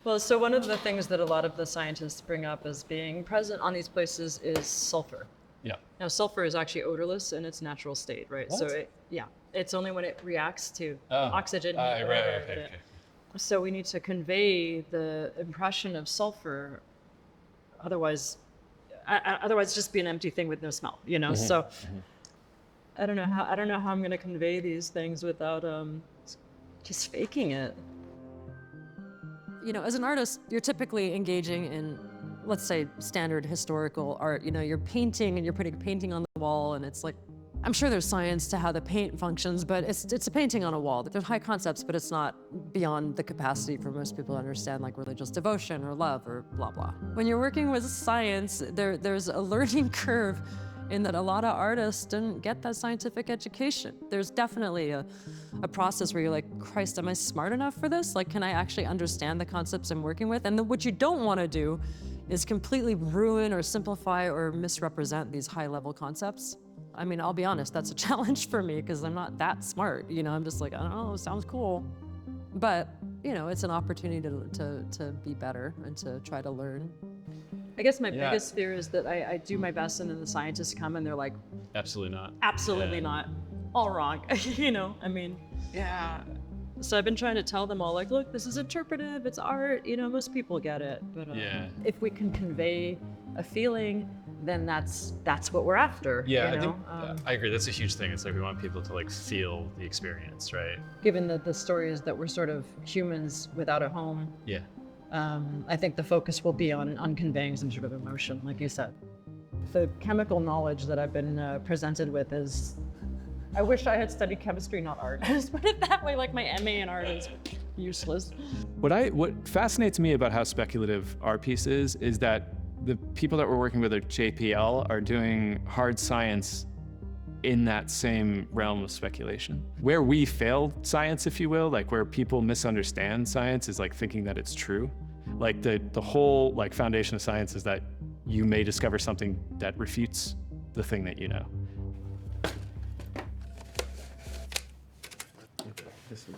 Well, so one of the things that a lot of the scientists bring up as being present on these places is sulfur. Yeah. Now, sulfur is actually odorless in its natural state, right? What? So it's only when it reacts to Oh. oxygen. Right, whatever, okay. So we need to convey the impression of sulfur, otherwise just be an empty thing with no smell, you know? So I don't know how I'm going to convey these things without just faking it. You know, as an artist, you're typically engaging in, let's say, standard historical art. You know, you're painting and you're putting a painting on the wall, and it's like, I'm sure there's science to how the paint functions, but it's a painting on a wall. There's high concepts, but it's not beyond the capacity for most people to understand, like religious devotion or love or blah, blah. When you're working with science, there's a learning curve in that a lot of artists didn't get that scientific education. There's definitely a process where you're like, Christ, am I smart enough for this? Like, can I actually understand the concepts I'm working with? And then what you don't want to do is completely ruin or simplify or misrepresent these high-level concepts. I mean, I'll be honest, that's a challenge for me because I'm not that smart. You know, I'm just like, I don't know, it sounds cool. But, you know, it's an opportunity to be better and to try to learn. I guess my biggest fear is that I do my best and then the scientists come and they're like, Absolutely not. absolutely not. All wrong. You know, I mean, yeah. So I've been trying to tell them all, like, look, this is interpretive, it's art, you know, most people get it. But if we can convey a feeling, then that's what we're after. Yeah, you know? I agree. That's a huge thing. It's like we want people to like feel the experience, right? Given that the story is that we're sort of humans without a home. Yeah. I think the focus will be on conveying some sort of emotion, like you said. The chemical knowledge that I've been presented with is, I wish I had studied chemistry, not art. Just put it that way, like my MA in art is useless. What fascinates me about how speculative our piece is that the people that we're working with at JPL are doing hard science in that same realm of speculation. Where we fail science, if you will, like where people misunderstand science is like thinking that it's true. Like the whole like foundation of science is that you may discover something that refutes the thing that you know. This is